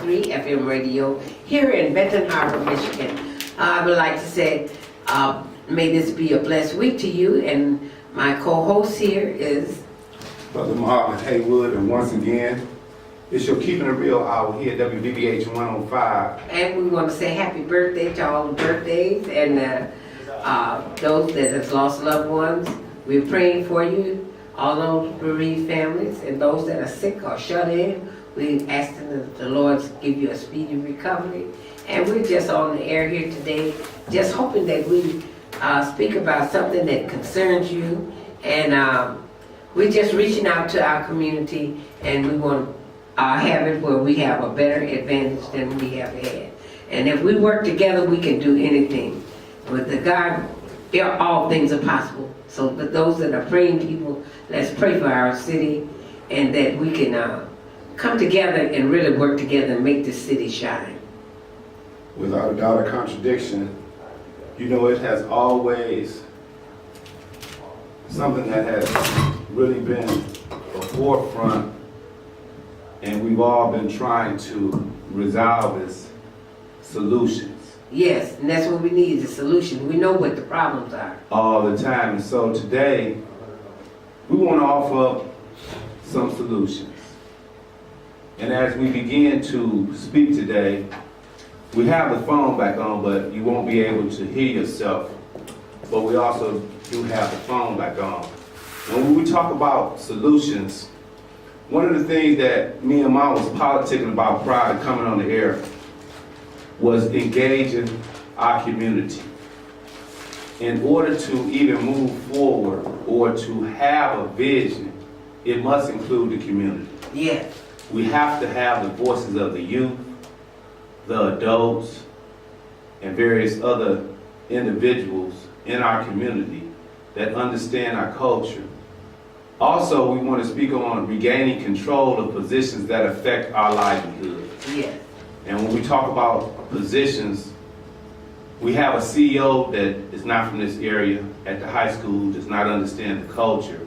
105.3 FM radio here in Benton Harbor, Michigan. I would like to say, may this be a blessed week to you, and my co-host here is Brother Marvin Haywood, and once again, it's your Keeping It Real hour here at WBBH 105. And we want to say happy birthday to all the birthdays and those that have lost loved ones. We're praying for you, all those bereaved families, and those that are sick or shut in. We ask that the Lord give you a speedy recovery. And we're just on the air here today, just hoping that we speak about something that concerns you. And we're just reaching out to our community, and we want to have it where we have a better advantage than we have had. And if we work together, we can do anything. With the God, all things are possible. So those that are praying people, let's pray for our city, and that we can come together and really work together and make this city shine. Without a doubt or contradiction, you know, it has always something that has really been a forefront, and we've all been trying to resolve is solutions. Yes, and that's what we need, is a solution. We know what the problems are. All the time. And so today, we want to offer up some solutions. And as we begin to speak today, we have the phone back on, but you won't be able to hear yourself. But we also do have the phone back on. And when we talk about solutions, one of the things that me and Mom was politicking about prior to coming on the air was engaging our community. In order to even move forward or to have a vision, it must include the community. Yes. We have to have the voices of the youth, the adults, and various other individuals in our community that understand our culture. Also, we want to speak on regaining control of positions that affect our livelihood. Yes. And when we talk about positions, we have a CEO that is not from this area at the high school, does not understand the culture.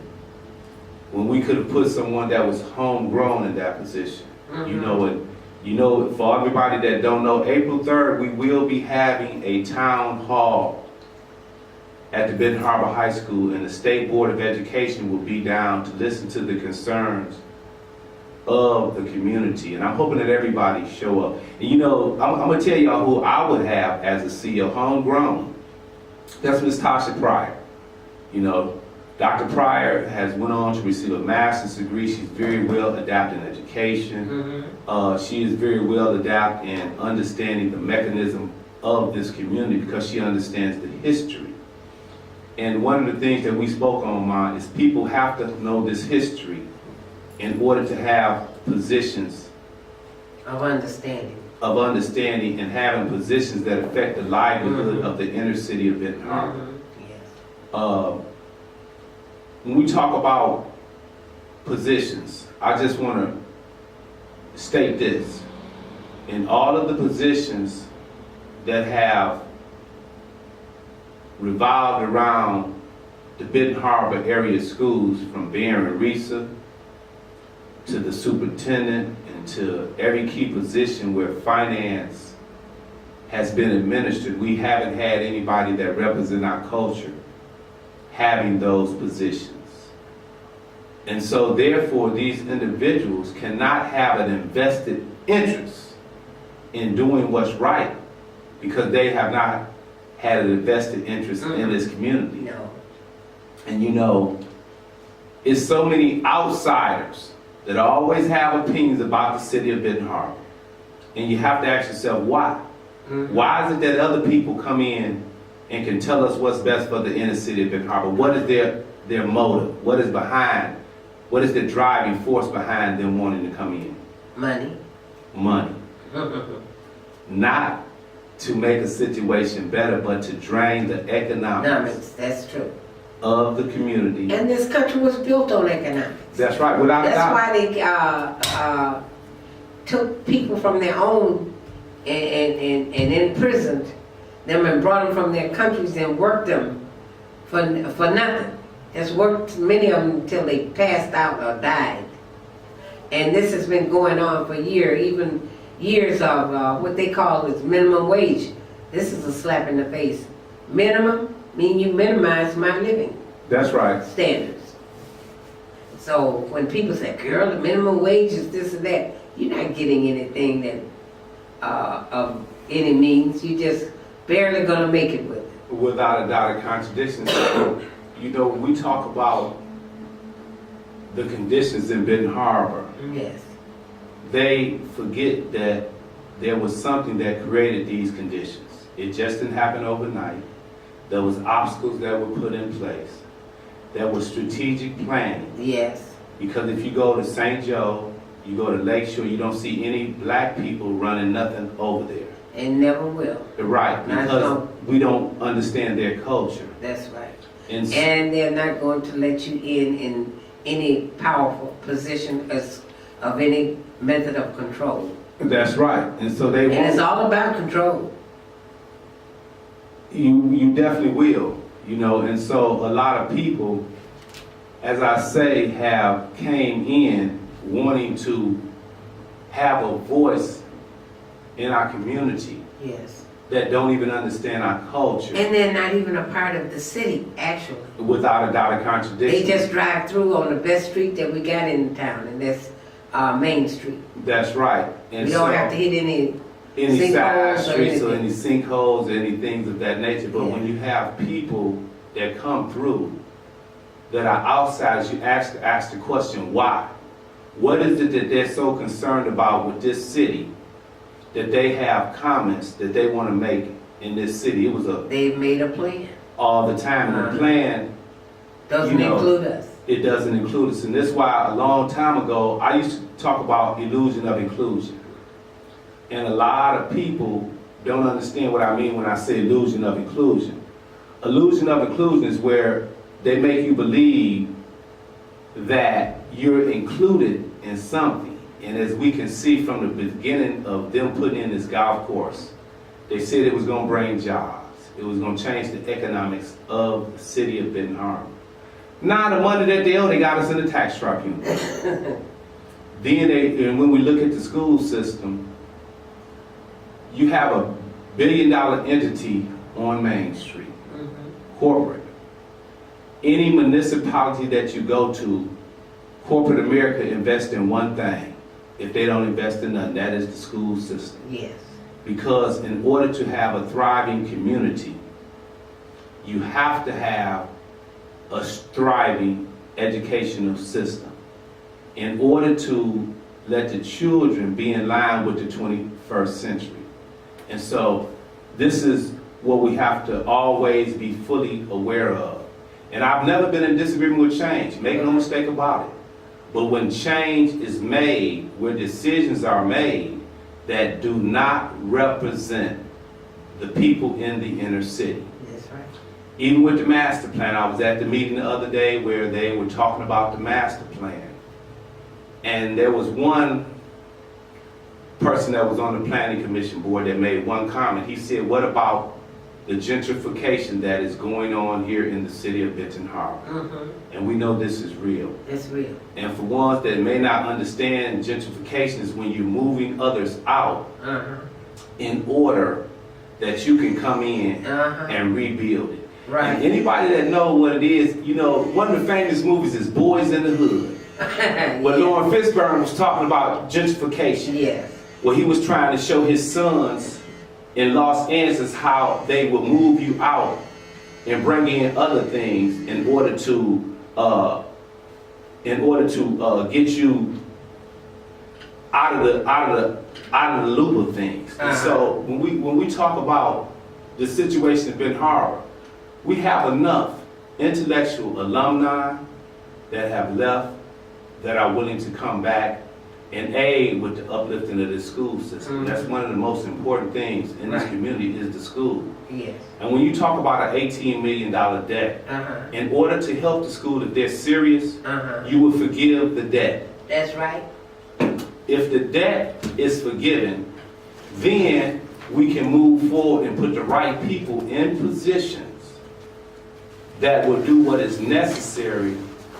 When we could have put someone that was homegrown in that position. Mm-hmm. You know, for everybody that don't know, April 3rd, we will be having a town hall at the Benton Harbor High School, and the State Board of Education will be down to listen to the concerns of the community. And I'm hoping that everybody show up. And you know, I'm gonna tell y'all who I would have as a CEO, homegrown. That's Ms. Tasha Pryor. You know, Dr. Pryor has went on to receive a master's degree. She's very well adapted in education. Mm-hmm. She is very well adapted in understanding the mechanism of this community because she understands the history. And one of the things that we spoke on, Ma, is people have to know this history in order to have positions of understanding and having positions that affect the livelihood mm-hmm. of the inner city of Benton Harbor. Mm-hmm. Yes. When we talk about positions, I just want to state this. In all of the positions that have revolved around the Benton Harbor area schools, from Baron Risa to the superintendent and to every key position where finance has been administered, we haven't had anybody that represents our culture having those positions. And so therefore these individuals cannot have an invested interest in doing what's right because they have not had an invested interest mm-hmm. in this community. No. And you know, it's so many outsiders that always have opinions about the city of Benton Harbor. And you have to ask yourself, why? Mm-hmm. Why is it that other people come in and can tell us what's best for the inner city of Benton Harbor? What is their motive? What is behind? What is the driving force behind them wanting to come in? Money. Money. Not to make a situation better, but to drain the economics. That's true. Of the community. And this country was built on economics. That's right, without a doubt. That's why they took people from their own and imprisoned them and brought them from their countries and worked them for nothing. Just worked many of them until they passed out or died. And this has been going on for years. Even years of what they call is minimum wage. This is a slap in the face. Minimum mean you minimize my living That's right. standards. So when people say, girl, the minimum wage is this and that, you're not getting anything that of any means. You just barely gonna make it with it. Without a doubt, a contradiction. So, you know, we talk about the conditions in Benton Harbor. Yes. They forget that there was something that created these conditions. It just didn't happen overnight. There was obstacles that were put in place. There was strategic planning. Yes. Because if you go to St. Joe, you go to Lakeshore, you don't see any black people running nothing over there. And never will. Right, because we don't understand their culture. That's right. And And they're not going to let you in any powerful position of any method of control. that's right. And so they And it's won't. all about control. You definitely will, you know, and so a lot of people, as I say, have came in wanting to have a voice in our community Yes. that don't even understand our culture. And they're not even a part of the city, actually. Without a doubt, a contradiction. They just drive through on the best street that we got in town, and that's Main Street. That's right. And We don't so have to hit any any side sinkholes or streets or any anything. sinkholes, any things of that nature. But Yeah. when you have people that come through that are outsiders, you ask the question, why? What is it that they're so concerned about with this city that they have comments that they want to make in this city? It was They've made a plan. all the time. And the plan, Doesn't You know, include us. it doesn't include us. And that's why a long time ago, I used to talk about illusion of inclusion. And a lot of people don't understand what I mean when I say illusion of inclusion. Illusion of inclusion is where they make you believe that you're included in something. And as we can see from the beginning of them putting in this golf course, they said it was going to bring jobs. It was going to change the economics of the city of Benton Harbor. Now the money that they owe, they got us in the tax tribunal. And when we look at the school system, you have a $1 billion entity on Main Street, corporate. Any municipality that you go to, corporate America invests in one thing. If they don't invest in nothing, that is the school system. Yes. Because in order to have a thriving community, you have to have a thriving educational system in order to let the children be in line with the 21st century. And so this is what we have to always be fully aware of. And I've never been in disagreement with change, make no mistake about it. But when change is made, where decisions are made that do not represent the people in the inner city. That's right. Even with the master plan, I was at the meeting the other day where they were talking about the master plan. And there was one person that was on the planning commission board that made one comment. He said, what about the gentrification that is going on here in the city of Benton Harbor? And we know this is real. It's real. And for ones that may not understand, gentrification is when you're moving others out in order that you can come in and rebuild it. Right. And anybody that know what it is, you know, one of the famous movies is Boys in the Hood. Where Lauren Fishburne was talking about gentrification. Yes. Where he was trying to show his sons in Los Angeles how they would move you out and bring in other things in order to get you out of the loop of things. And so when we talk about the situation in Benton Harbor, we have enough intellectual alumni that have left that are willing to come back and aid with the uplifting of the school system. That's one of the most important things in this community is the school. Yes. And when you talk about an $18 million debt, in order to help the school, if they're serious, you will forgive the debt. That's right. If the debt is forgiven, then we can move forward and put the right people in positions that will do what is necessary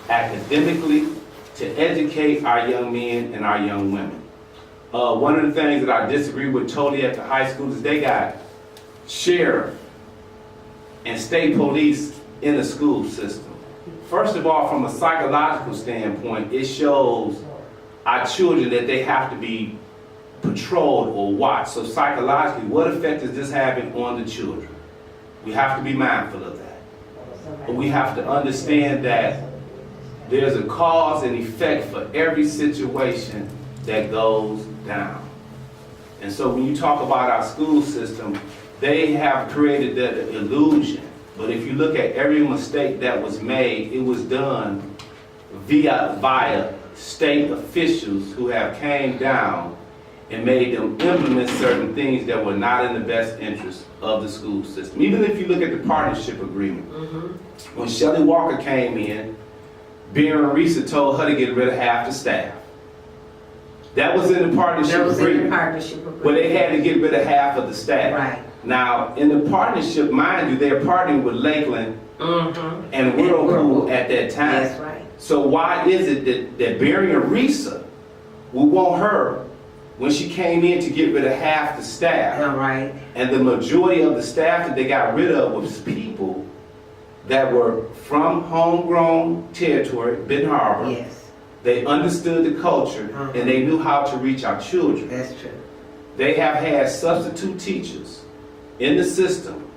academically to educate our young men and our young women. One of the things that I disagree with totally at the high school is they got sheriff and state police in the school system. First of all, from a psychological standpoint, it shows our children that they have to be patrolled or watched. So psychologically, what effect is this having on the children? We have to be mindful of that. But we have to understand that there's a cause and effect for every situation that goes down. And so when you talk about our school system, they have created that illusion. But if you look at every mistake that was made, it was done via state officials who have came down and made them implement certain things that were not in the best interest of the school system. Even if you look at the partnership agreement, when Shelley Walker came in, Baron Risa told her to get rid of half the staff. That was in the partnership agreement. Where they had to get rid of half of the staff. Right. Now, in the partnership, mind you, they're partnering with Lakeland and Whirlpool at that time. That's right. So why is it that Baron Risa would want her when she came in to get rid of half the staff? All right. And the majority of the staff that they got rid of was people that were from homegrown territory, Benton Harbor. Yes. They understood the culture and they knew how to reach our children. That's true. They have had substitute teachers in the system,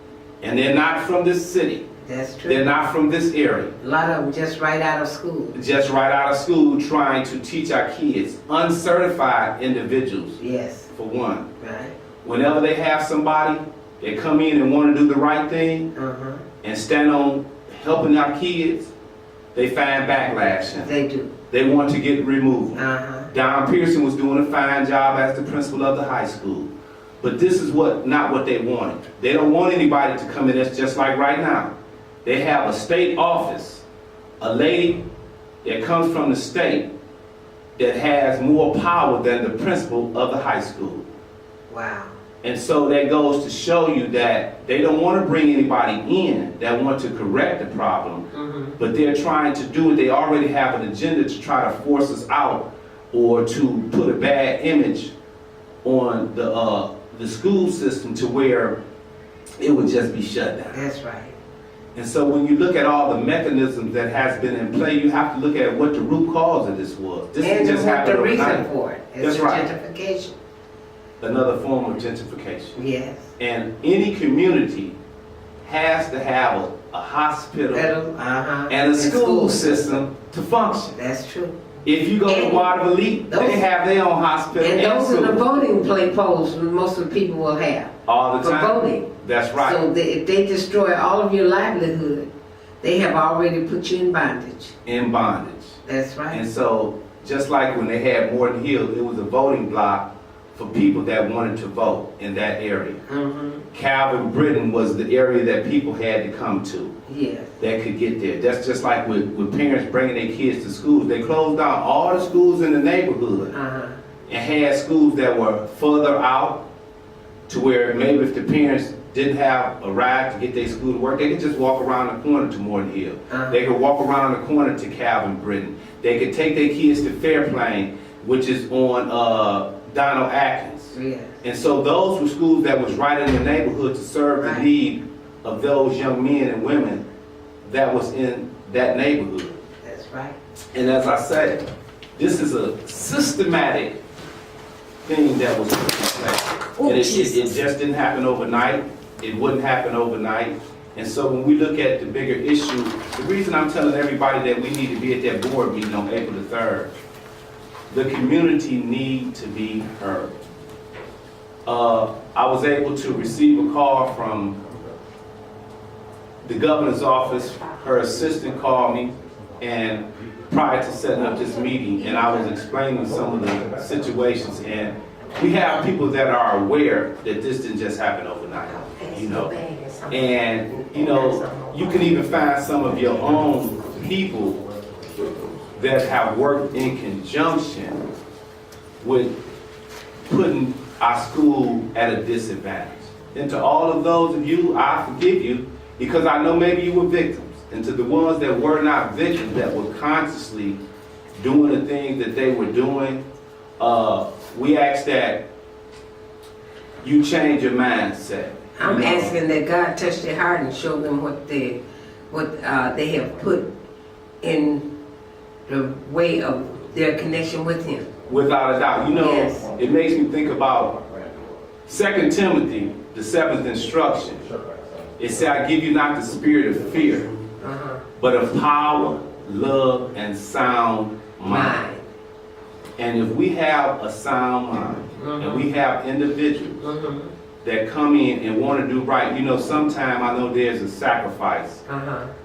and they're not from this city. That's true. They're not from this area. A lot of them just right out of school. Just right out of school trying to teach our kids. Uncertified individuals, Yes. for one. Right. Whenever they have somebody that come in and want to do the right thing and stand on helping our kids, they find backlash. They do. They want to get removed. Don Pearson was doing a fine job as the principal of the high school. But this is not what they wanted. They don't want anybody to come in that's just like right now. They have a state office, a lady that comes from the state that has more power than the principal of the high school. Wow. And so that goes to show you that they don't want to bring anybody in that want to correct the problem, but they're trying to do it. They already have an agenda to try to force us out or to put a bad image on the school system to where it would just be shut down. That's right. And so when you look at all the mechanisms that has been in play, you have to look at what the root cause of this was. This And just what happened the reason overnight. for it. It's That's right. gentrification. Another form of gentrification. Yes. And any community has to have a hospital and a school system to function. That's true. If you go to Waterville, they have their own hospital And those school. are the voting polls most of the people will have. All the For time. voting. That's right. So if they destroy all of your livelihood, they have already put you in bondage. In bondage. That's right. And so, just like when they had Morton Hill, it was a voting block for people that wanted to vote in that area. Calvin Britain was the area that people had to come to. Yes. That could get there. That's just like with parents bringing their kids to schools. They closed down all the schools in the neighborhood and had schools that were further out to where maybe if the parents didn't have a ride to get their school to work, they could just walk around the corner to Morton Hill. They could walk around the corner to Calvin Britain. They could take their kids to Fairplain, which is on Donald Atkins. Yes. And so those were schools that was right in the neighborhood to serve the need of those young men and women that was in that neighborhood. That's right. And as I said, this is a systematic thing that was put in place. And it just didn't happen overnight. It wouldn't happen overnight. And so when we look at the bigger issue, the reason I'm telling everybody that we need to be at that board meeting on April the 3rd, the community need to be heard. I was able to receive a call from the governor's office. Her assistant called me, and prior to setting up this meeting, and I was explaining some of the situations, and we have people that are aware that this didn't just happen overnight, you know. And, you know, you can even find some of your own people that have worked in conjunction with putting our school at a disadvantage. And to all of those of you, I forgive you, because I know maybe you were victims. And to the ones that were not victims, that were consciously doing the things that they were doing, we ask that you change your mindset. I'm asking that God touch their heart and show them what they have put in the way of their connection with Him. Without a doubt. You know, Yes. it makes me think about 2 Timothy, the 7th instruction. It said, I give you not the spirit of fear, but of power, love, and sound mind. And if we have a sound mind, and we have individuals that come in and want to do right, you know, sometimes I know there's a sacrifice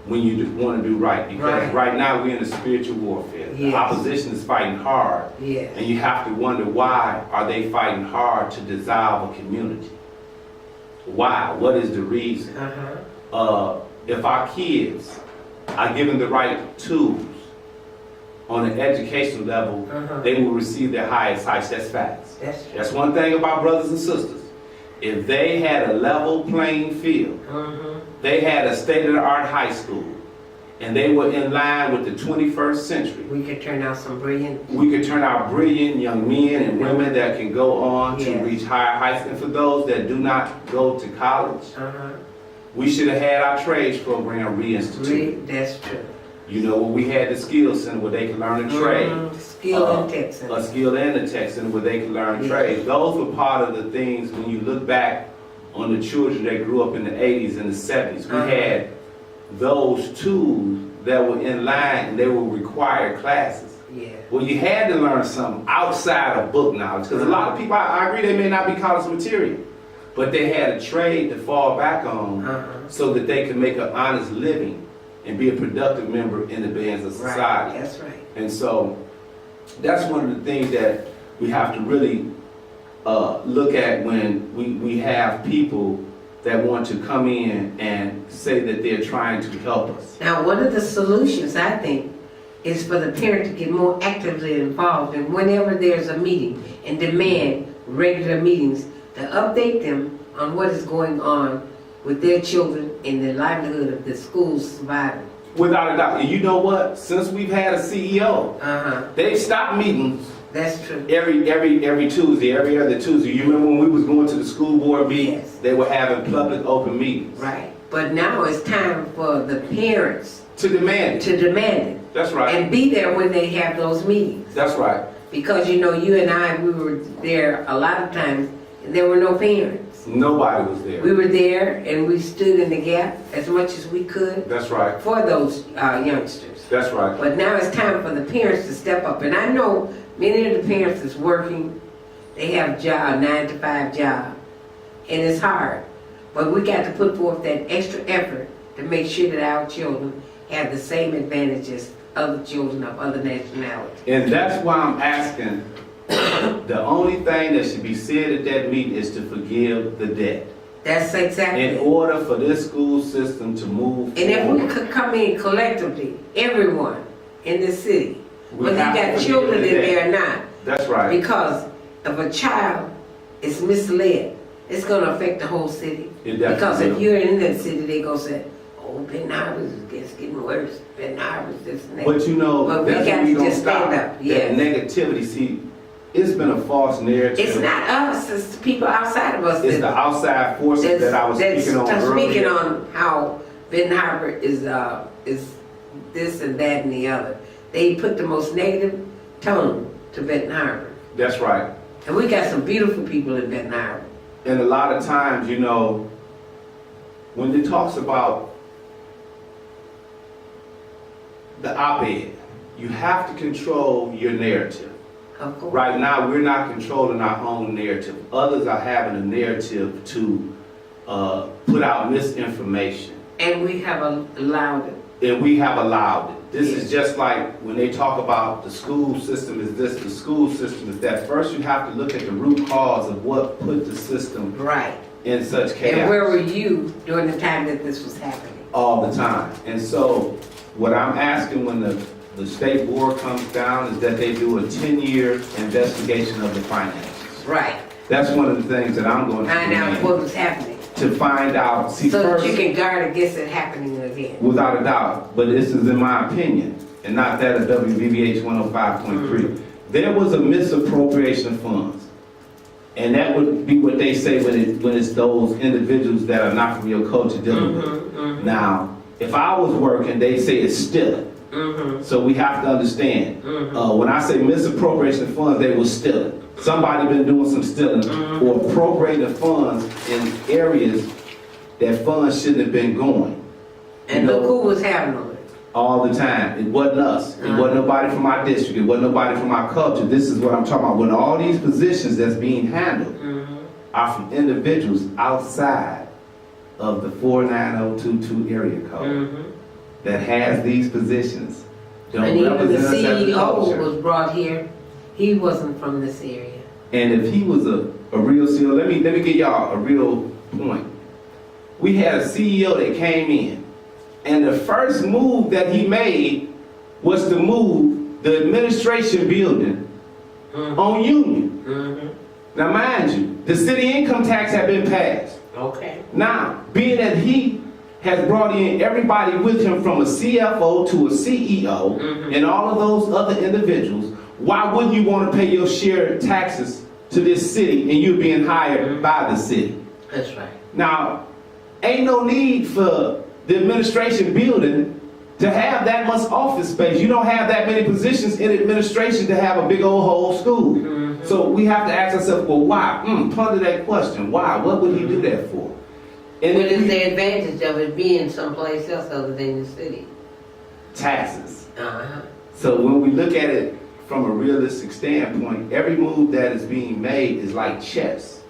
when you want to do right, because right now we're in a spiritual warfare. Yes. The opposition is fighting hard, Yes. and you have to wonder, why are they fighting hard to dissolve a community? Why? What is the reason? If our kids are given the right tools on an educational level, they will receive their highest heights. That's facts. That's one thing about brothers and sisters. If they had a level playing field, they had a state-of-the-art high school, and they were in line with the 21st century, we could turn out some brilliant. we could turn out brilliant young men and women that can go on to Yes. reach higher heights. And for those that do not go to college, we should have had our trades program reinstituted. That's true. You know, we had the skills center where they could learn a trade. Skill and Texas. A skill and a tech center where they could learn Yes. trades. Those were part of the things when you look back on the children that grew up in the 80s and the 70s. We had those tools that were in line, and they were required classes. Yeah. Well, you had to learn something outside of book knowledge, because a lot of people, I agree, they may not be college material, but they had a trade to fall back on so that they could make an honest living and be a productive member in the bands of society. Right. That's right. And so that's one of the things that we have to really look at when we have people that want to come in and say that they're trying to help us. Now, one of the solutions, I think, is for the parent to get more actively involved, and whenever there's a meeting, and demand regular meetings to update them on what is going on with their children and the livelihood of the school's surviving. Without a doubt. And you know what? Since we've had a CEO, they've stopped meetings That's true. every Tuesday, every other Tuesday. You remember when we was going to the school board meetings? Yes. They were having public open meetings. Right. But now it's time for the parents To demand it. to demand it That's right. and be there when they have those meetings. That's right. Because, you know, you and I, we were there a lot of times, and there were no parents. Nobody was there. We were there, and we stood in the gap as much as we could That's right. for those youngsters. That's right. But now it's time for the parents to step up. And I know many of the parents that's working, they have job, 9-to-5 job, and it's hard. But we got to put forth that extra effort to make sure that our children have the same advantages other children of other nationalities. And that's why I'm asking, the only thing that should be said at that meeting is to forgive the debt. That's exactly In it. order for this school system to move And if we forward, could come in collectively, everyone in the city, we whether you have to got forgive children the in debt. there or not, That's right. because if a child is misled, it's going to affect the whole city. It definitely Because if will. you're in that city, they going to say, oh, Ben Harbor is getting worse. Ben Harbor this and that. But you know, But we that's got what we to don't just stop. stand up. That Yes. negativity, see, it's been a false narrative. It's not us, it's the people outside of us. It's the outside forces that I was speaking on earlier. Speaking on how Ben Harbor is this and that and the other. They put the most negative tone to Benton Harbor. That's right. And we got some beautiful people in Benton Harbor. And a lot of times, you know, when it talks about the op-ed, you have to control your narrative. Of course. Right now, we're not controlling our own narrative. Others are having a narrative to put out misinformation. And we have allowed it. And we have allowed it. This Yes. is just like when they talk about the school system is this, the school system is that. First, you have to look at the root cause of what put the system Right. in such chaos. And where were you during the time that this was happening? All the time. And so, what I'm asking when the state board comes down is that they do a 10-year investigation of the finances. Right. That's one of the things that I'm going to Find out do what was happening. to find out. See, So that first, you can guard against it happening again. without a doubt, but this is in my opinion, and not that of WVBH 105.3. There was a misappropriation of funds. And that would be what they say when it's those individuals that are not from your culture dealing with it. Now, if I was working, they say it's stealing. So we have to understand, when I say misappropriation of funds, they were stealing. Somebody been doing some stealing or appropriating funds in areas that funds shouldn't have been going. And look who was having them. All the time. It wasn't us. It wasn't nobody from our district. It wasn't nobody from our culture. This is what I'm talking about. When all these positions that's being handled are from individuals outside of the 49022 area code that has these positions. Don't And even the represent us as a CEO culture. was brought here. He wasn't from this area. And if he was a real CEO, let me give y'all a real point. We had a CEO that came in, and the first move that he made was to move the administration building on Union. Now mind you, the city income tax had been passed. Okay. Now, being that he has brought in everybody with him from a CFO to a CEO and all of those other individuals, why wouldn't you want to pay your share of taxes to this city and you're being hired by the city? That's right. Now, ain't no need for the administration building to have that much office space. You don't have that many positions in administration to have a big old whole school. So we have to ask ourselves, well, why? Ponder that question. Why? What would he do that for? And What is the advantage of it being someplace else other than the city? taxes. Uh-huh. So when we look at it from a realistic standpoint, every move that is being made is like chess.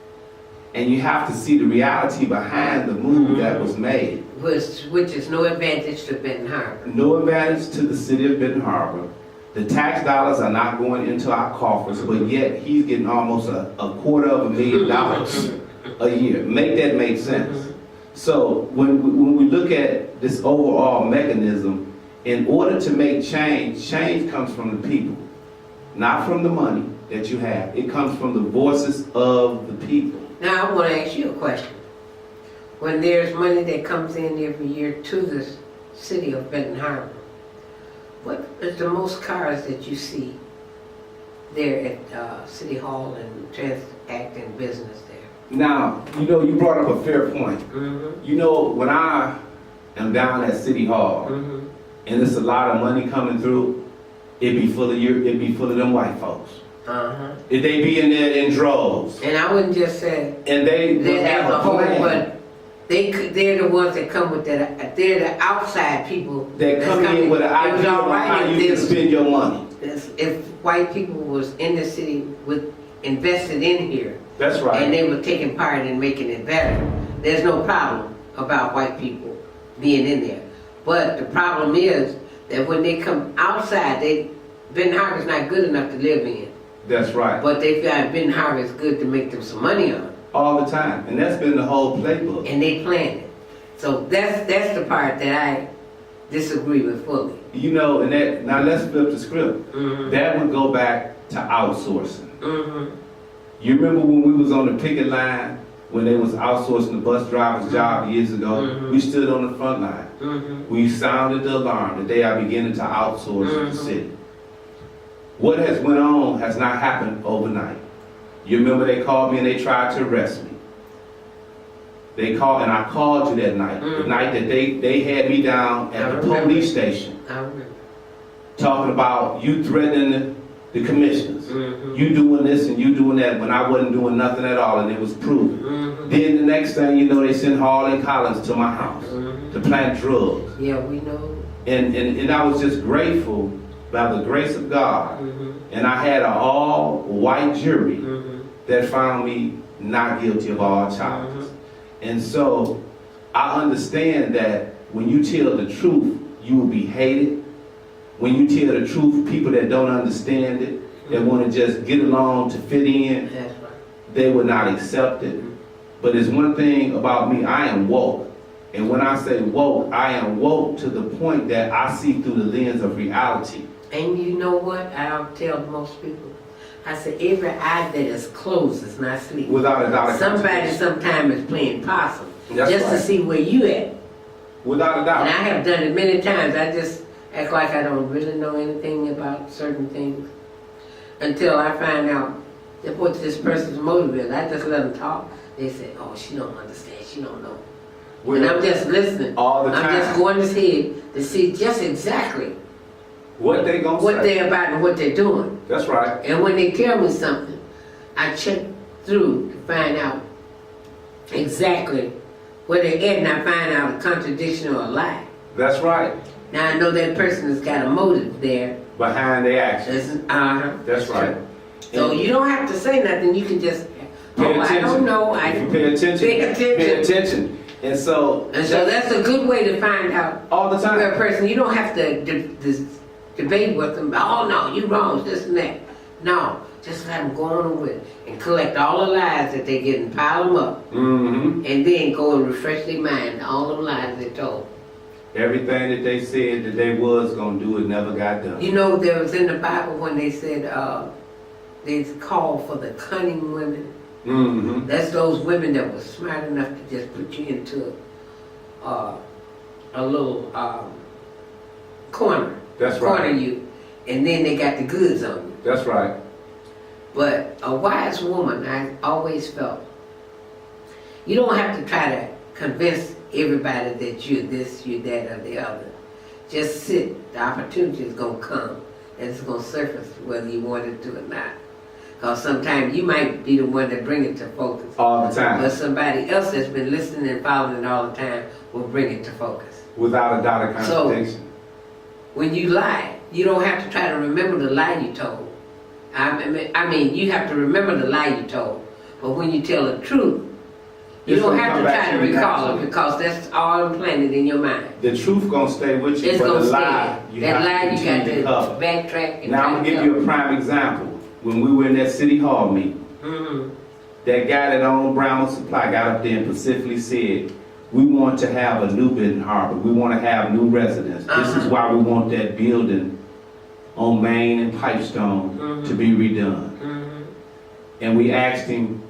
And you have to see the reality behind the move that was made. Which is no advantage to Benton Harbor. No advantage to the city of Benton Harbor. The tax dollars are not going into our coffers, but yet he's getting almost a $250,000 a year. Make that make sense. So when we look at this overall mechanism, in order to make change, change comes from the people, not from the money that you have. It comes from the voices of the people. Now I want to ask you a question. When there's money that comes in every year to the city of Benton Harbor, what is the most cars that you see there at City Hall and transacting business there? Now, you brought up a fair point. When I am down at City Hall and it's a lot of money coming through, it'd be full of them white folks. If they be in there in droves. And I wouldn't just say And they would that have as a a whole, plan. but they're the ones that come with that. They're the outside people That that's come in with an It was idea all of right how if you they can was- spend your money. if white people was in the city with invested in here That's and right. they were taking part in making it better, there's no problem about white people being in there. But the problem is that when they come outside, Benton Harbor's not good enough to live in. That's right. But they find Benton Harbor is good to make them some money on. All the time. And that's been the whole playbook. And they planned it. So that's the part that I disagree with fully. And that, now let's flip the script. That would go back to outsourcing. You remember when we was on the picket line, when they was outsourcing the bus driver's job years ago? We stood on the front line. We sounded the alarm that they are beginning to outsource the city. What has went on has not happened overnight. You remember they called me and they tried to arrest me. They called, and I called you that night, the night that they had me down at the police station, I remember. talking about you threatening the commissioners. You doing this and you doing that when I wasn't doing nothing at all, and it was proven. Then the next thing you know, they sent Hall and Collins to my house to plant drugs. Yeah, we know. And I was just grateful by the grace of God. And I had an all-white jury that found me not guilty of all charges. And so I understand that when you tell the truth, you will be hated. When you tell the truth, people that don't understand it, that want to just get along to fit in, That's right. they will not accept it. But there's one thing about me, I am woke. And when I say woke, I am woke to the point that I see through the lens of reality. And you know what? I'll tell most people. I said, every eye that is closed is not sleeping. Without a doubt. Somebody sometime is playing possum. That's just to right. see where you at. Without a And I doubt. have done it many times. I just act like I don't really know anything about certain things until I find out what this person's motive is. I just let them talk. They say, oh, she don't understand, she don't know. And I'm just listening. All the time. I'm just going to see to see just exactly what they gonna what say. they're about and what they're doing. That's right. And when they tell me something, I check through to find out exactly where they're at, and I find out a contradiction or a lie. That's right. Now I know that person has got a motive there. Behind their actions. That's right. So you don't have to say nothing. You can just, Pay attention. I don't know. If you pay attention. Pay attention. And so that's a good way to find out all the time. where a person. You don't have to debate with them. Oh no, you wrong. This and that. No, just let them go on with it and collect all the lies that they get and pile them up, Mm-hmm. and then go and refresh their mind. All them lies they told. Everything that they said that they was gonna do, it never got done. You know, there was in the Bible when they said they called for the cunning women. Mm-hmm. That's those women that were smart enough to just put you into a little corner. That's right. Corner you, and then they got the goods on you. That's right. But a wise woman, I always felt, you don't have to try to convince everybody that you're this, you're that, or the other. Just sit. The opportunity is going to come, and it's going to surface whether you want it to or not. Because sometimes you might be the one that bring it to focus. All the time. But somebody else that's been listening and following it all the time will bring it to focus. Without a doubt of contradiction. So, when you lie, you don't have to try to remember the lie you told. I mean, you have to remember the lie you told. But when you tell the truth, you don't have to try to recall it, because that's all implanted in your mind. The truth gonna stay with you, It's but gonna the stay. lie, you That have lie to you got continue to to cover. backtrack and Now I'm gonna give you a prime example. When we were in that city hall meeting, that guy that owned Brown Supply got up there and specifically said, we want to have a new Benton Harbor. We want to have new residents. This is why we want that building on Main and Pipestone to be redone. And we asked him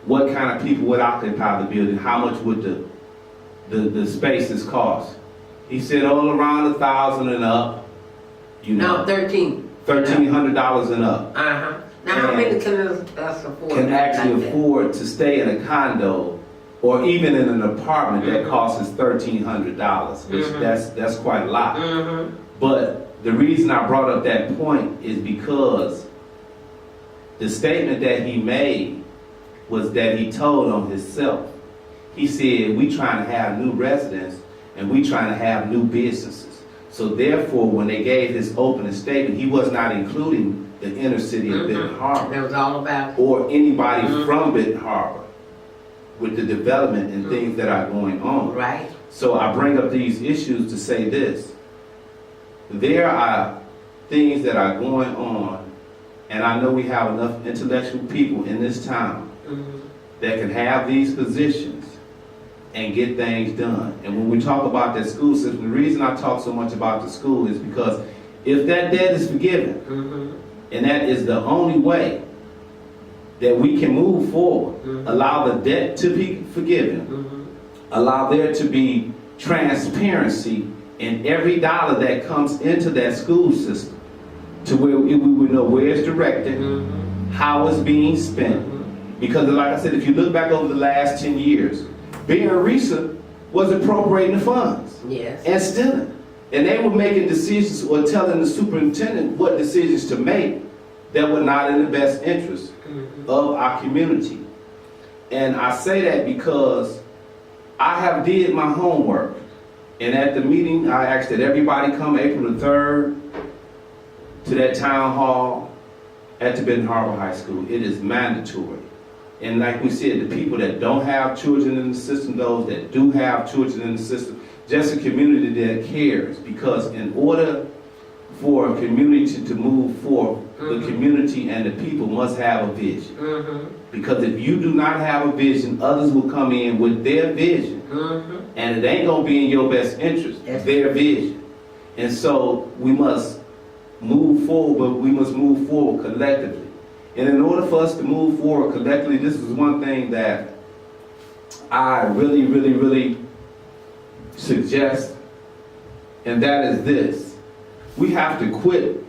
what kind of people would occupy the building, how much would the spaces cost. He said all around $1,000 and up. You know, No, 13. $1,300 and up. Now how many can us afford? Can actually like that? afford to stay in a condo or even in an apartment that costs us $1,300, which that's quite a lot. But the reason I brought up that point is because the statement that he made was that he told on himself. He said, we trying to have new residents and we trying to have new businesses. So therefore, when they gave his opening statement, he was not including the inner city of Benton Harbor. That was all about Or anybody from Benton Harbor with the development and things that are going on. right. So I bring up these issues to say this. There are things that are going on, and I know we have enough intellectual people in this town that can have these positions and get things done. And when we talk about that school system, the reason I talk so much about the school is because if that debt is forgiven, and that is the only way that we can move forward, allow the debt to be forgiven, allow there to be transparency in every dollar that comes into that school system, to where we would know where it's directed, how it's being spent. Because like I said, if you look back over the last 10 years, Being Risa was appropriating the funds Yes. and stealing. And they were making decisions or telling the superintendent what decisions to make that were not in the best interest of our community. And I say that because I have did my homework. And at the meeting, I asked that everybody come April the 3rd to that town hall at the Benton Harbor High School. It is mandatory. And like we said, the people that don't have children in the system, those that do have children in the system, just a community that cares. Because in order for a community to move forward, the community and the people must have a vision. Because if you do not have a vision, others will come in with their vision. And it ain't going to be in your best interest, their vision. And so we must move forward, but we must move forward collectively. And in order for us to move forward collectively, this is one thing that I really suggest, and that is this. We have to quit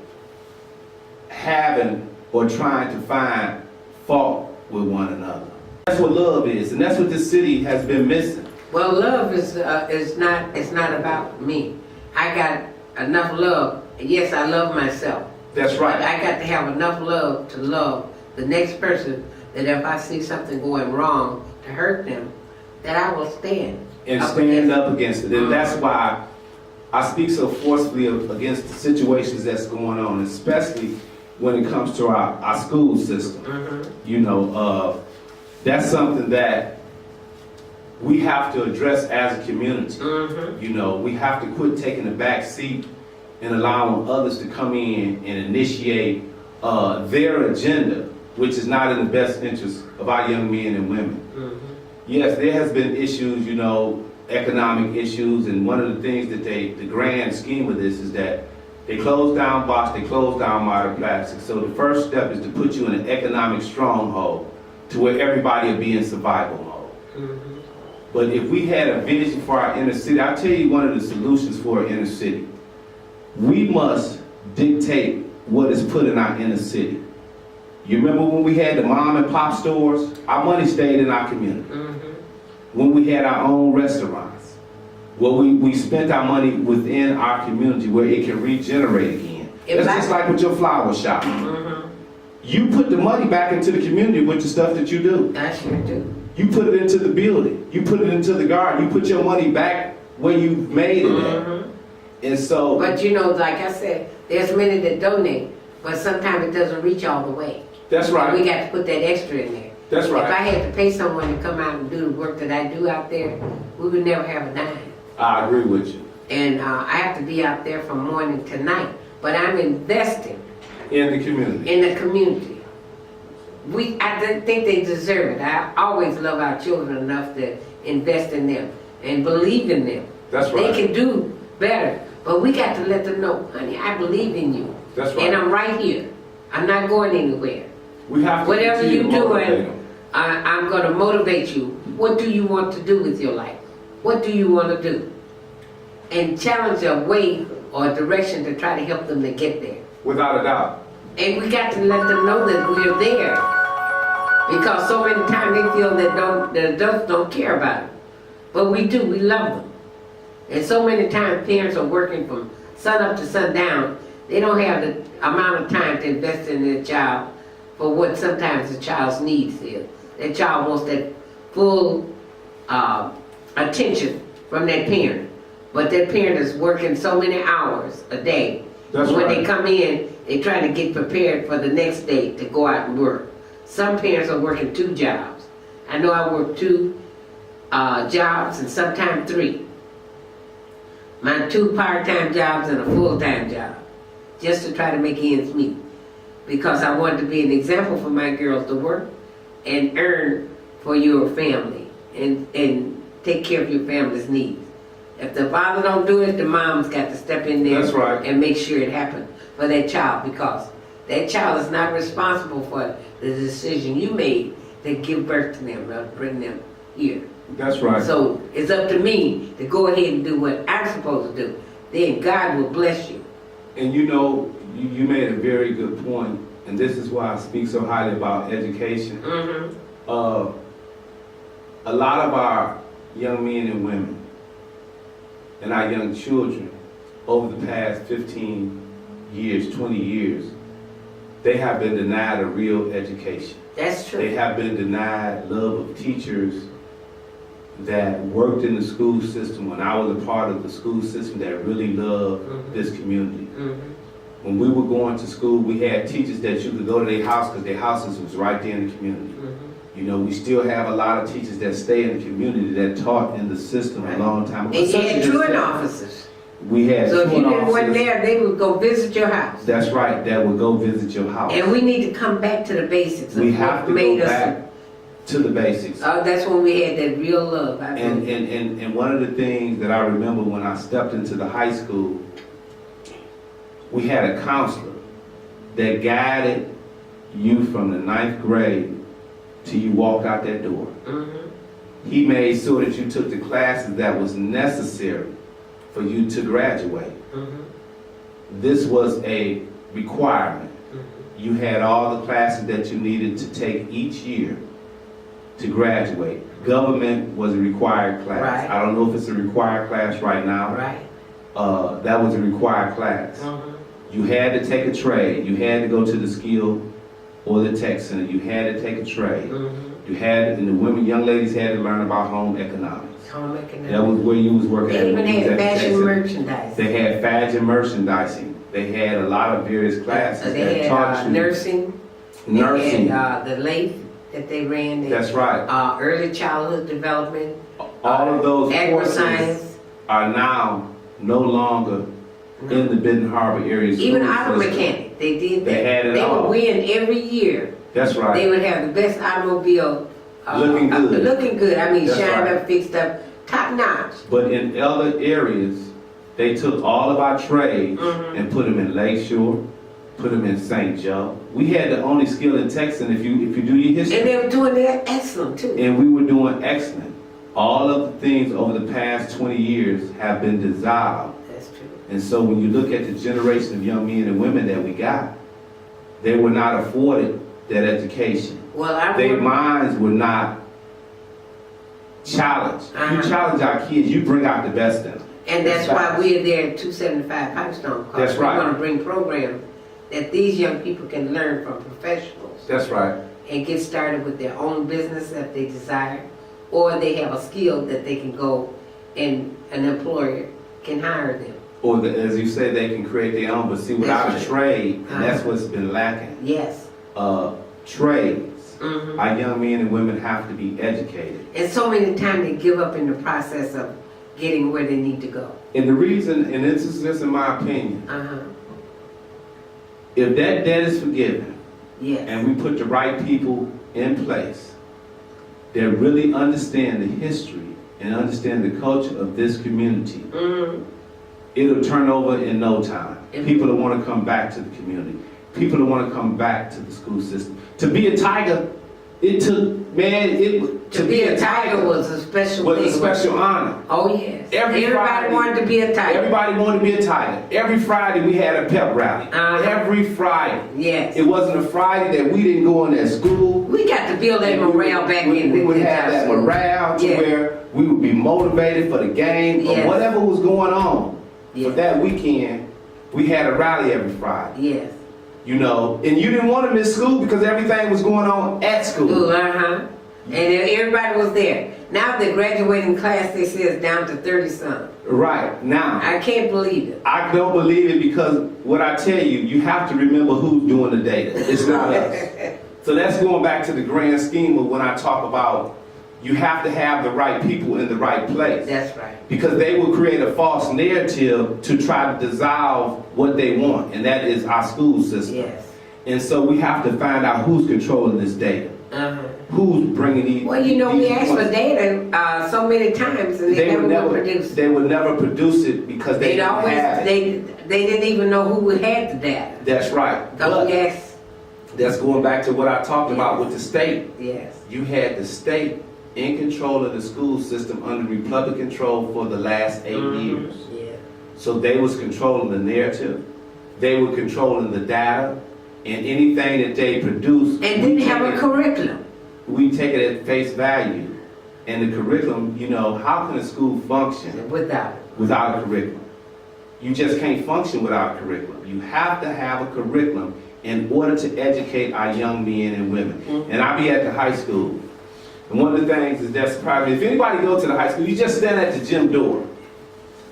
having or trying to find fault with one another. That's what love is, and that's what this city has been missing. Well, love is not about me. I got enough love. Yes, I love myself. That's But right. I got to have enough love to love the next person, that if I see something going wrong to hurt them, that I will stand. And up stand against up against it. And that's why I speak so forcefully against the situations that's going on, especially when it comes to our school system. You know, that's something that we have to address as a community. You know, we have to quit taking the back seat and allowing others to come in and initiate their agenda, which is not in the best interest of our young men and women. Yes, there has been issues, you know, economic issues, and one of the things that the grand scheme of this is that they closed down Bosch, they closed down Modern Plastics. So the first step is to put you in an economic stronghold to where everybody will be in survival mode. But if we had a vision for our inner city, I'll tell you one of the solutions for our inner city. We must dictate what is put in our inner city. You remember when we had the mom and pop stores? Our money stayed in our community. When we had our own restaurants, well, we spent our money within our community where it can regenerate again. It's just like with your flower shop. You put the money back into the community with the stuff that you do. I sure do. You put it into the building. You put it into the garden. You put your money back where you made it at. And so... But you know, like I said, there's many that donate, but sometimes it doesn't reach all the way. That's right. We got to put that extra in there. That's right. If I had to pay someone to come out and do the work that I do out there, we would never have a dime. I agree with you. And I have to be out there from morning to night. But I'm investing In the community. in the community. I think they deserve it. I always love our children enough to invest in them and believe in them. That's right. They can do better. But we got to let them know, honey, I believe in you. That's right. And I'm right here. I'm not going anywhere. We have to Whatever continue you're to motivate doing, them. I'm going to motivate you. What do you want to do with your life? What do you want to do? And challenge a way or a direction to try to help them to get there. Without a doubt. And we got to let them know that we're there. Because so many times they feel that the adults don't care about them. But we do, we love them. And so many times parents are working from sun up to sundown. They don't have the amount of time to invest in their child for what sometimes the child's needs is. That child wants that full attention from that parent. But that parent is working so many hours a day. That's when right. they come in, they try to get prepared for the next day to go out and work. Some parents are working 2 jobs. I know I work 2 jobs and sometimes 3. My 2 part-time jobs and a full-time job, just to try to make ends meet. Because I wanted to be an example for my girls to work and earn for your family and take care of your family's needs. If the father don't do it, the mom's got to step in there. That's right. And make sure it happens for that child, because that child is not responsible for the decision you made to give birth to them or bring them here. That's right. So it's up to me to go ahead and do what I'm supposed to do. Then God will bless you. And you know, you made a very good point, and this is why I speak so highly about education. A lot of our young men and women and our young children over the past 15 years, 20 years, they have been denied a real education. That's true. They have been denied love of teachers that worked in the school system when I was a part of the school system that really loved this community. When we were going to school, we had teachers that you could go to their house because their houses was right there in the community. You know, we still have a lot of teachers that stay in the community that taught in the system a long time ago. And you had truant officers. We had So if you truant didn't went officers. there, they would go visit your house. That's right, that would go visit your house. And we need to come back to the basics of We what have to made go us. back to the basics. That's when we had that real love. And one of the things that I remember when I stepped into the high school, we had a counselor that guided you from the 9th grade till you walked out that door. He made sure that you took the classes that was necessary for you to graduate. This was a requirement. you had all the classes that you needed to take each year to graduate. Government was a required class. Right. I don't know if it's a required class right now. Right. That was a required class. You had to take a trade. You had to go to the skill or the tech center. You had to take a trade. You had, and the women, young ladies had to learn about home economics. Home economics. That was where you was working They even when you was had at the tech fashion center. merchandise. They had fashion merchandising. They had a lot of various classes They that had taught you nursing. nursing. They had the lathe that they ran. They, That's right. Early childhood development. All of those courses Agri-science. are now no longer in the Benton Harbor area. Even school auto system. mechanic. They did that. They had it They all. would win every year. That's right. They would have the best automobile. Looking good. Looking good. I mean, That's shined right. up, fixed up, top notch. But in other areas, they took all of our trades and put them in Lakeshore, put them in St. Joe. We had the only skill in Texas, if you do your history. And they were doing that excellent too. And we were doing excellent. All of the things over the past 20 years have been dissolved. That's true. And so when you look at the generation of young men and women that we got, they were not afforded that education. Well, I Their remember. minds were not challenged. You challenge our kids, you bring out the best in them. And that's That's why facts. we're there at 275 Pipestone. That's right. We want to bring programs that these young people can learn from professionals That's right. and get started with their own business if they desire, or they have a skill that they can go and an employer can hire them. Or as you say, they can create their own, but see, without a That's trade, and that's what's been lacking. Yes. Trades. Mhm. Our young men and women have to be educated. And so many times they give up in the process of getting where they need to go. And the reason, and this is just in my opinion, if that debt is forgiven, Yes. and we put the right people in place that really understand the history and understand the culture of this community, it'll turn over in no time. People that want to come back to the community, people that want to come back to the school system. To be a Tiger, it took, man, To be a Tiger was a special was a thing. special honor. Oh yes. Every Everybody Friday- wanted to be a Tiger. Everybody wanted to be a Tiger. Every Friday we had a pep rally. Every Friday. Yes. It wasn't a Friday that we didn't go in that school. We got to build that morale back in. We would have that morale to Yeah. where we would be motivated for the game or Yes. whatever was going on. Yeah. For that weekend, we had a rally every Friday. Yes. You know, and you didn't want to miss school because everything was going on at school. Ooh, And everybody was there. Now the graduating class, they say, is down to 30-some. Right, now. I can't believe it. I don't believe it because what I tell you, you have to remember who's doing the data. It's not us. So that's going back to the grand scheme of when I talk about you have to have the right people in the right place. That's right. Because they will create a false narrative to try to dissolve what they want, and that is our school system. Yes. And so we have to find out who's controlling this data. Who's bringing these. Well, you know, we these asked for points. data so many times, and they never would produce. They would never produce it because they They'd didn't always, have it. they didn't even know who had the data. That's right. So But yes, that's going back to what I talked about with the state. yes. You had the state in control of the school system under Republican control for the last 8 years. Yeah. So they was controlling the narrative, they were controlling the data, and anything that they produced. And didn't have a curriculum. We take it at face value. And the curriculum, you know, how can a school function Without it. without a curriculum? You just can't function without a curriculum. You have to have a curriculum in order to educate our young men and women. And I be at the high school. And one of the things is that surprised me. If anybody goes to the high school, you just stand at the gym door.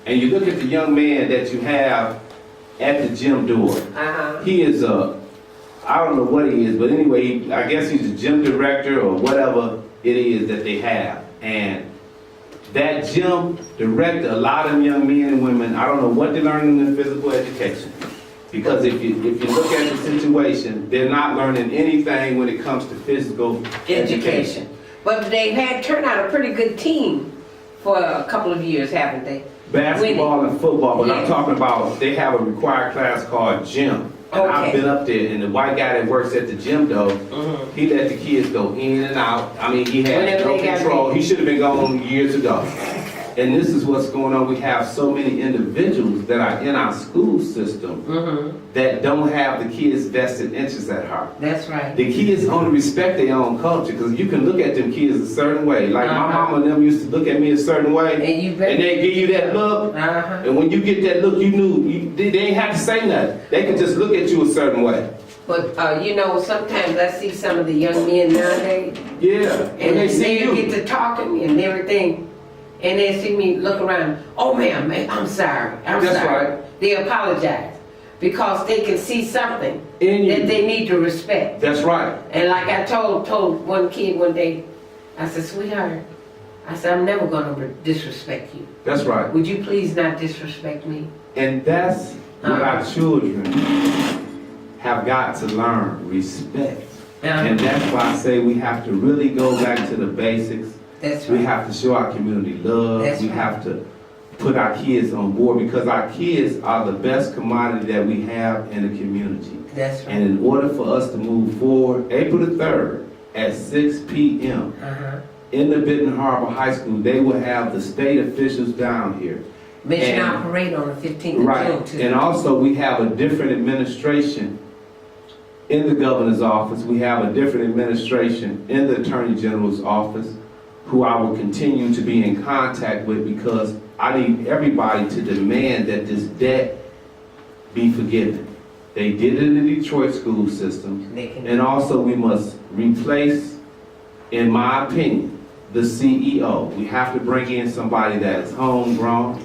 And you look at the young man that you have at the gym door. He is I don't know what he is, but anyway, I guess he's a gym director or whatever it is that they have. And that gym director, a lot of them young men and women, I don't know what they're learning in physical education. Because if you look at the situation, they're not learning anything when it comes to physical education. But they've had turned out a pretty good team for a couple of years, haven't they? Basketball and football, but I'm Yes. talking about, they have a required class called gym. And I've Okay. been up there, and the white guy that works at the gym though, he let the kids go in and out. I mean, he had Whenever no they got control. ready. He should have been gone years ago. And this is what's going on. We have so many individuals that are in our school system that don't have the kids' vested interests at heart. That's right. The kids only respect their own culture because you can look at them kids a certain way. Like my mama and them used to look at me a certain way, and they give you that look. And when you get that look, you knew they ain't have to say nothing. They could just look at you a certain way. But you know, sometimes I see some of the young men nowadays. Yeah, And they see they you. get to talking and everything, and they see me look around. Oh man, I'm sorry. I'm That's sorry. right. They apologize because they can see something In you. that they need to respect. That's right. And like I told one kid one day, I said, sweetheart, I said, I'm never gonna disrespect you. That's right. Would you please not disrespect me? And that's what our children have got to learn, respect. And that's why I say we have to really go back to the basics. That's We right. have to show our community love. That's We right. have to put our kids on board because our kids are the best commodity that we have in the community. That's right. And in order for us to move forward, April the 3rd at 6 p.m. in the Benton Harbor High School, they will have the state officials down here. Mission And- our parade on the 15th of Right, June too. and also we have a different administration in the governor's office. We have a different administration in the attorney general's office who I will continue to be in contact with because I need everybody to demand that this debt be forgiven. They did it in the Detroit school system. They can- And also we must replace, in my opinion, the CEO. We have to bring in somebody that is homegrown,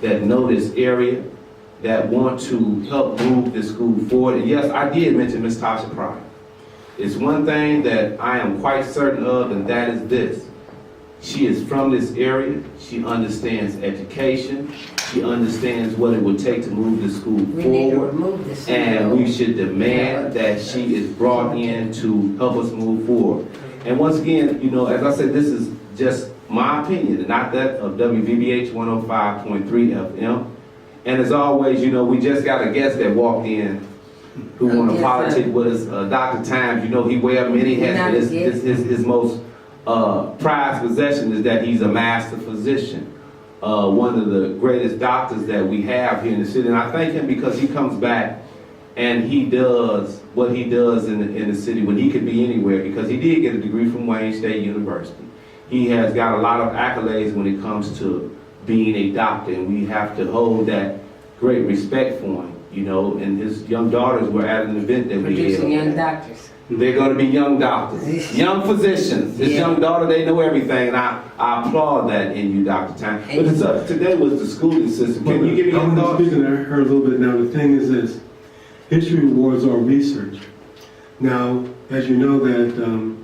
that know this area, that want to help move the school forward. And yes, I did mention Ms. Tasha Pryor. It's one thing that I am quite certain of, and that is this. She is from this area. She understands education. She understands what it would take to move the school We need to forward. remove this. And we should demand that she is brought in to help us move forward. And once again, you know, as I said, this is just my opinion, not that of WVBH 105.3 FM. And as always, you know, we just got a guest that walked in who want to Yes, politic sir. with us. Dr. Times, you know, he wear many hats, but his most prized possession is that he's a master physician. One of the greatest doctors that we have here in the city. And I thank him because he comes back and he does what he does in the city when he could be anywhere because he did get a degree from Wayne State University. He has got a lot of accolades when it comes to being a doctor, and we have to hold that great respect for him, you know. And his young daughters were at an event that we Producing young held. doctors. They're going to be young doctors, young physicians. His young daughter, they know everything, and I applaud that in you, Dr. Time. But it's up, today was the schooling system. Can you give me your I'm thoughts? speaking, I heard a little bit now. The thing is this, history rewards our research. Now, as you know that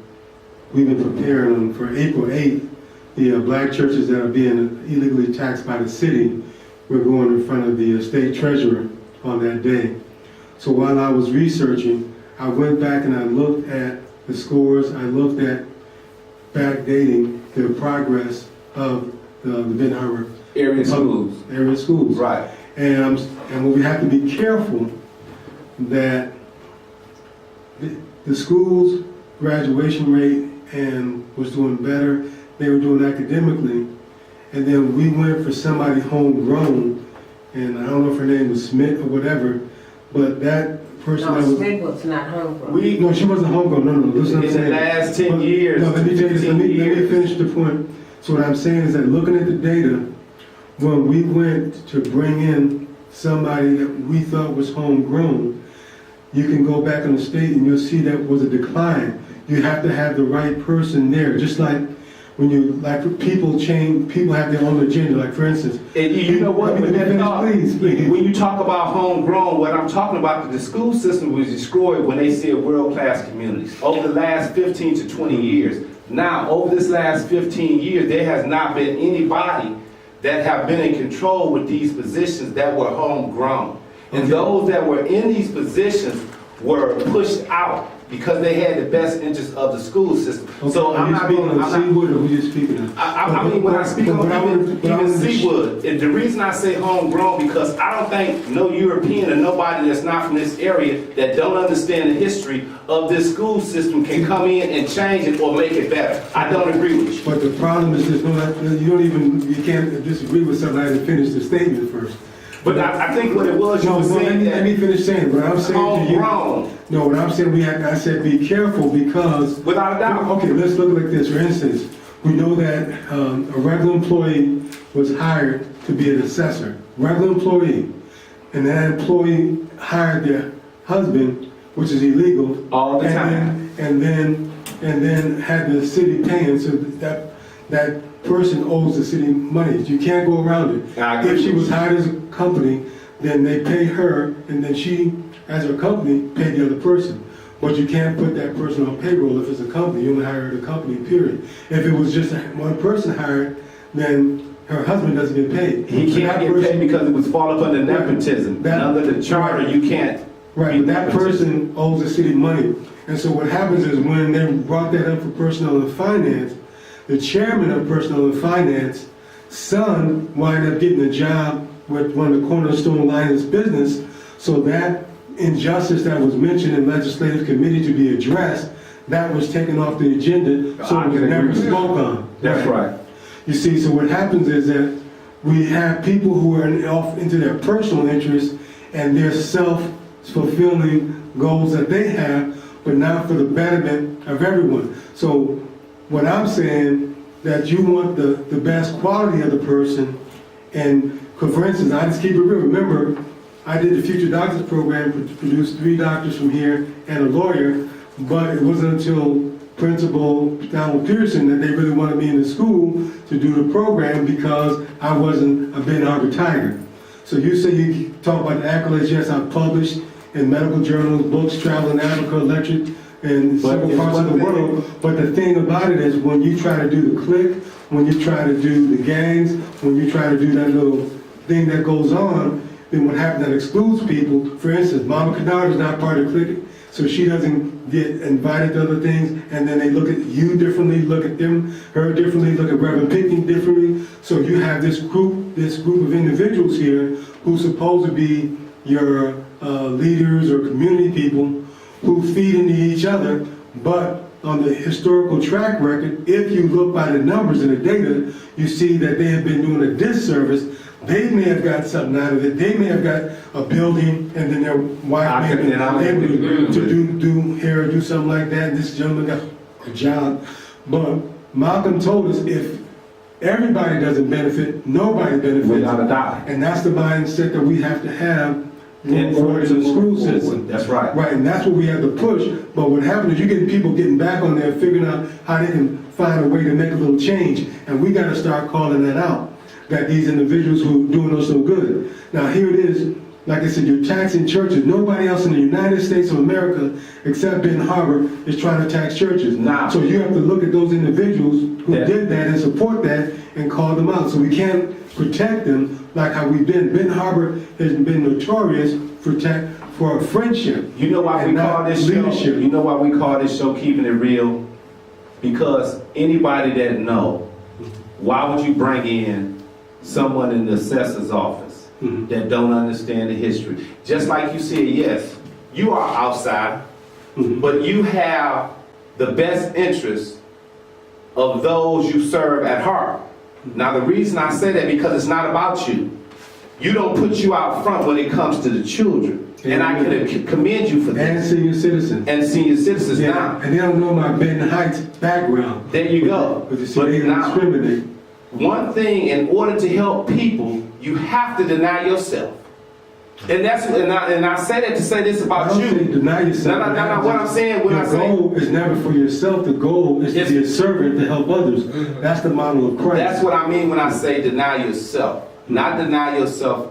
we've been preparing for April 8th, the black churches that are being illegally taxed by the city, we're going in front of the state treasurer on that day. So while I was researching, I went back and I looked at the scores, I looked at backdating the progress of the Benton Harbor Area schools. area schools. Right. And we have to be careful that the school's graduation rate and was doing better, they were doing academically, and then we went for somebody homegrown, and I don't know if her name was Smith or whatever, but that person No, that was... Smith was not homegrown. No, she wasn't homegrown, no, listen what I'm In saying. the last 10 But- years, No, let me finish, 15 let me years. finish the point. So what I'm saying is that looking at the data, when we went to bring in somebody that we thought was homegrown, you can go back on the state and you'll see that was a decline. You have to have the right person there, just like when you, like people change, people have their own agenda, like for instance. And you know what? Let me finish, please. When you talk about homegrown, what I'm talking about, the school system was destroyed when they said world-class communities. Over the last 15 to 20 years. Now, over this last 15 years, there has not been anybody that have been in control with these positions that were homegrown. And those that were in these positions were pushed out because they had the best interest of the school system. So are I'm you not speaking going, on Seawood or who you speaking of? I mean, when I speak on even Seawood, and the reason I say homegrown, because I don't think no European or nobody that's not from this area that don't understand the history of this school system can come in and change it or make it better. I don't agree with you. But the problem is, you can't disagree with somebody to finish the statement first. But I think what it was, you No, were saying let me finish saying, what I'm saying to you. homegrown, No, what I'm saying, I said be careful because. without a doubt. Okay, let's look like this, for instance, we know that a regular employee was hired to be an assessor, regular employee. And that employee hired their husband, which is illegal. All the time. And then had the city paying, so that person owes the city money. You can't go around it. I agree If she with was you. hired as a company, then they pay her, and then she, as her company, pay the other person. But you can't put that person on payroll if it's a company. You only hire the company, period. If it was just one person hired, then her husband doesn't get paid. He So can't that get person- paid because it was fall up under nepotism. That- And under the charter, you can't. Right, be but that nepotism. person owes the city money. And so what happens is when they brought that up for personnel and finance, the chairman of personnel and finance, son, wind up getting a job with one of the cornerstone lines business. So that injustice that was mentioned in legislative committee to be addressed, that was taken off the agenda, so I it was can never agree with spoke on. That's right. You see, so what happens is that we have people who are off into their personal interests and their self-fulfilling goals that they have, but not for the betterment of everyone. So what I'm saying, that you want the best quality of the person, and for instance, I just keep it real. Remember, I did the Future Doctors Program, produced 3 doctors from here and a lawyer, but it wasn't until Principal Donald Pearson that they really wanted me in the school to do the program because I wasn't a Ben Harbor Tiger. So you say you talk about the accolades. Yes, I've published in medical journals, books, travel in Africa, lectured in several parts of the world. But the thing about it is when you try to do the clique, when you try to do the gangs, when you try to do that little thing that goes on, then what happens that excludes people. For instance, Mama Kennard is not part of the clique, so she doesn't get invited to other things, and then they look at you differently, look at them, her differently, look at Reverend Pickney differently. So you have this group of individuals here who's supposed to be your leaders or community people who feed into each other, but on the historical track record, if you look by the numbers and the data, you see that they have been doing a disservice. They may have got something out of it. They may have got a building, and then their wife may have been able to do hair or do something like that. And this gentleman got a job. But Malcolm told us if everybody doesn't benefit, nobody benefits. Without a doubt. And that's the mindset that we have to have In order in to the school move forward. system. That's right. Right, and that's what we have to push. But what happens is you get people getting back on there, figuring out how they can find a way to make a little change. And we got to start calling that out, that these individuals who are doing us so good. Now here it is, like I said, you're taxing churches. Nobody else in the United States of America, except Ben Harbor, is trying to tax churches. Nah. So you have to look at those individuals who Yeah. did that and support that and call them out. So we can't protect them like how we've been. Ben Harbor has been notorious for friendship. You know why we and call not this show? leadership. You know why we call this show Keeping It Real? Because anybody that know, why would you bring in someone in the assessor's office Mhm. that don't understand the history? Just like you said, yes, you are outside, Mhm. but you have the best interest of those you serve at heart. Now the reason I say that because it's not about you. You don't put you out front when it comes to the children. And I can commend you for that. And senior citizens. And senior citizens Yeah, now. and they don't know my Benton Heights background. There you go. But you see, But they now, discriminate. one thing, in order to help people, you have to deny yourself. And that's and I say that to say this I about don't say you. deny yourself. No. What I'm saying, when I the say goal is never for yourself. The goal is to It's- be a servant to help others. That's the model of Christ. that's what I mean when I say deny yourself. Not deny yourself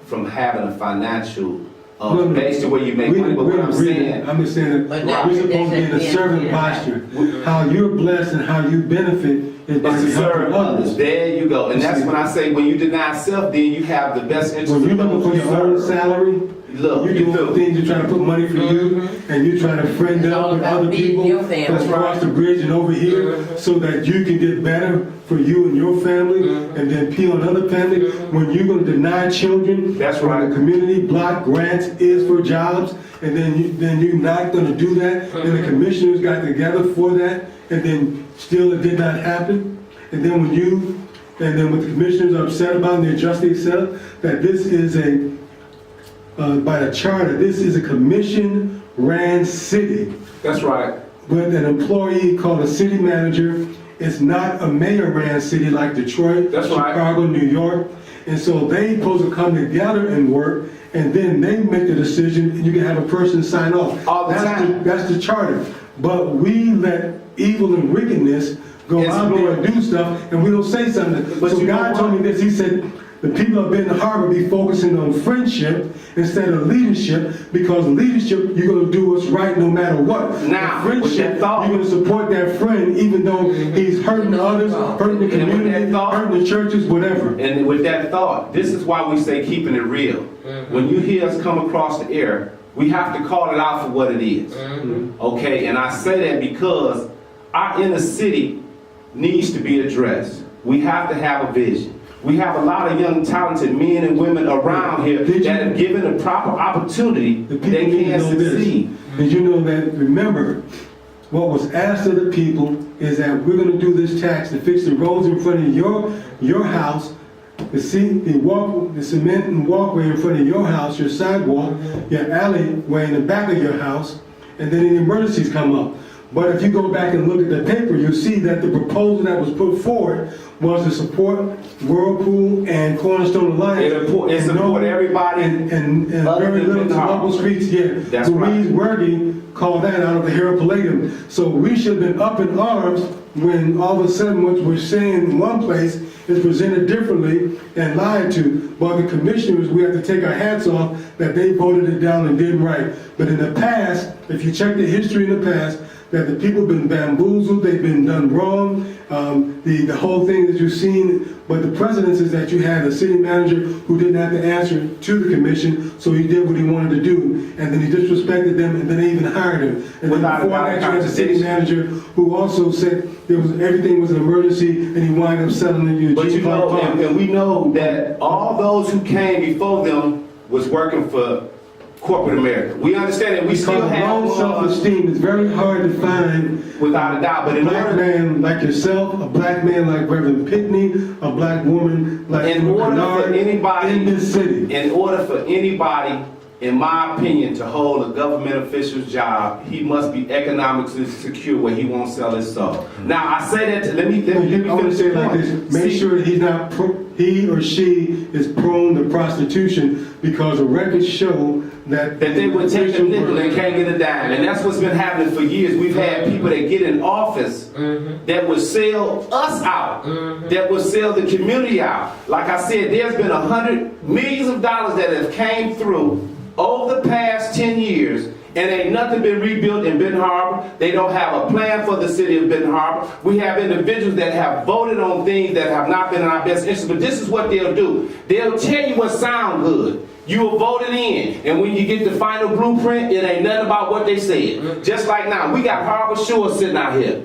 from having a financial No. base to where you make money. But what I'm saying, I'm just saying that But now we're supposed to be in a there's a- servant yeah. posture. How you're blessed and how you benefit, is by It's to serve helping others. others. There you go. And that's when I say, when you deny self, then you have the best interest When you're of looking those for you your own serve. salary, Look, you're you doing do. things, you're trying to put money for you, and you're trying to friend It's all up with about other feeding people your family. that's across the bridge and over here, so that you can get better for you and your family, and then peel on other family. When you're gonna deny children, That's when right. the community block grants is for jobs, and then you're not gonna do that, and the commissioners got together for that, and then still it did not happen, and then what the commissioners are upset about, and they're justly upset, that this is by the charter, this is a commission-ran city That's right. with an employee called a city manager. It's not a mayor-ran city like Detroit, That's right. Chicago, New York. And so they supposed to come together and work, and then they make the decision, and you can have a person sign off. All the time. That's the charter. But we let evil and wickedness go Yes, out there Lord. and do stuff, and we don't say something. But So you know God what? told me this, he said, the people of Benton Harbor be focusing on friendship instead of leadership, because leadership, you're gonna do what's right no matter what. Now, But with friendship, that thought- you're gonna support that friend even though he's hurting others, hurting the And with that community, thought- hurting the churches, whatever. And with that thought, this is why we say keeping it real. When you hear us come across the air, we have to call it out for what it is. Okay, and I say that because our inner city needs to be addressed. We have to have a vision. We have a lot of young, talented men and women around here Did you- that have given the proper opportunity, The people they need to can know this. succeed. Did you know that, remember, what was asked of the people is that we're gonna do this tax to fix the roads in front of your house, the cement and walkway in front of your house, your sidewalk, your alleyway in the back of your house, and then any emergencies come up. But if you go back and look at the paper, you'll see that the proposal that was put forward was to support Whirlpool and Cornerstone Alliance. It support everybody And other very than little to Benton Harbor. local streets, yeah. That's Louise Wergy called that out of the Herald Palladium. So we should have been up in arms when all of a sudden what we're saying in one place is presented differently and lied to. But the commissioners, we have to take our hats off that they voted it down and did right. But in the past, if you check the history in the past, that the people have been bamboozled, they've been done wrong, the whole thing that you've seen, but the precedence is that you had a city manager who didn't have to answer to the commission, so he did what he wanted to do, and then he disrespected them, and then they even hired him. And then Without a before doubt, that, you had the city contradiction. manager who also said everything was an emergency, and he wound up selling it to But you Eugene Clark know, Park. and we know that all those who came before them was working for corporate America. We understand that we still Because have low one, self-esteem is very hard to find. without a doubt, but A in black order, man like yourself, a black man like Reverend Pitney, a black woman like in order for Bernard anybody, in this city. in order for anybody, in my opinion, to hold a government official's job, he must be economically secure where he won't sell his soul. Now, I say that, let me I want to finish say the it like point. this, make See, sure that he or she is prone to prostitution, because the records show that. that they would take a officials nickel were- and can't get a dime. And that's what's been happening for years. We've had people that get in office that would sell us out, that would sell the community out. Like I said, there's been millions of dollars that have came through over the past 10 years, and ain't nothing been rebuilt in Benton Harbor. They don't have a plan for the city of Benton Harbor. We have individuals that have voted on things that have not been in our best interest, but this is what they'll do. They'll tell you what sound good. You were voted in, and when you get the final blueprint, it ain't nothing about what they said. Just like now, we got Harbor Shore sitting out here.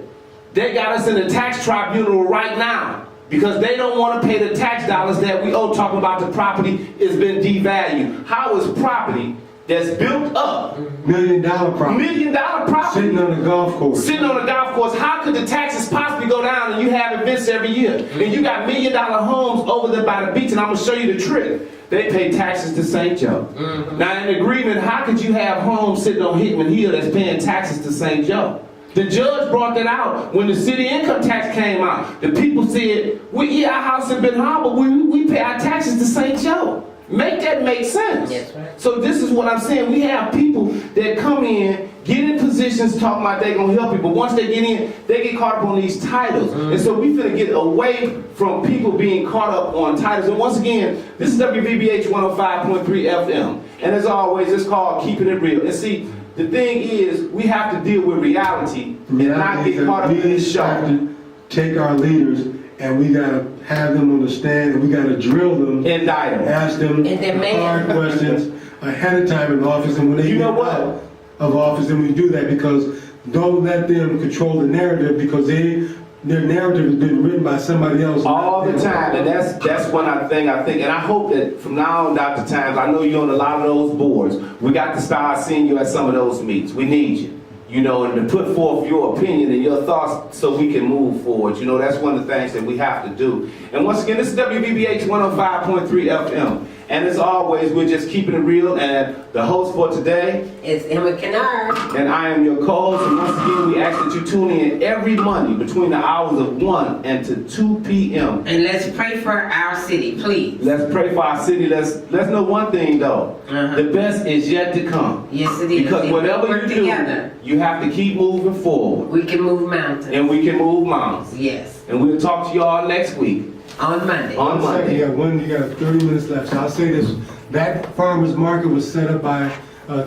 They got us in the tax tribunal right now because they don't want to pay the tax dollars that we owe, talking about the property has been devalued. How is property that's built up, $1 million property, $1 million property, sitting on a golf course. sitting on a golf course, how could the taxes possibly go down and you have events every year? And you got $1 million homes over there by the beach, and I'm going to show you the trick. They pay taxes to St. Joe. Now, in agreement, how could you have homes sitting on Hickman Hill that's paying taxes to St. Joe? The judge brought that out when the city income tax came out. The people said, our house in Benton Harbor, we pay our taxes to St. Joe. Make that make sense. That's right. So this is what I'm saying. We have people that come in, get in positions talking about they're going to help people. Once they get in, they get caught up on these titles. And so we finna get away from people being caught up on titles. And once again, this is WVBH 105.3 FM. And as always, it's called Keeping It Real. And see, the thing is, we have to deal with reality and not get caught up in this show. take our leaders and we gotta have them understand, and we gotta drill them, Indict them. ask them And then hard questions ahead of time in office, and when they You know get what? out of office, then we do that, because don't let them control the narrative, because their narrative has been written by somebody else. All the time, and that's one thing I think, and I hope that from now on, Dr. Times, I know you're on a lot of those boards. We got to start seeing you at some of those meets. We need you, you know, and to put forth your opinion and your thoughts so we can move forward. You know, that's one of the things that we have to do. And once again, this is WVBH 105.3 FM. And as always, we're just keeping it real. And the host for today, It's Emma Kennard. and I am your co-host. And once again, we ask that you tune in every Monday between the hours of 1 and to 2 p.m. And let's pray for our city, please. Let's pray for our city. Let's know one thing though. The best is yet to come. Yes, it is. Because If we whatever work you do, together, you have to keep moving forward. we can move mountains. And we can move mountains. Yes, And we'll talk to y'all next week. on Monday. On Monday. You got 30 minutes left, so I'll say this. That farmer's market was set up by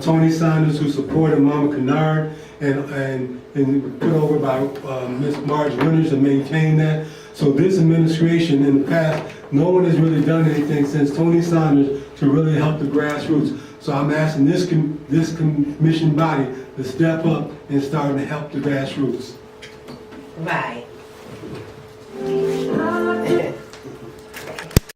Tony Saunders, who supported Mama Kennard, and put over by Miss Marge Winters to maintain that. So this administration in the past, no one has really done anything since Tony Saunders to really help the grassroots. So I'm asking this commission body to step up and start to help the grassroots. Bye.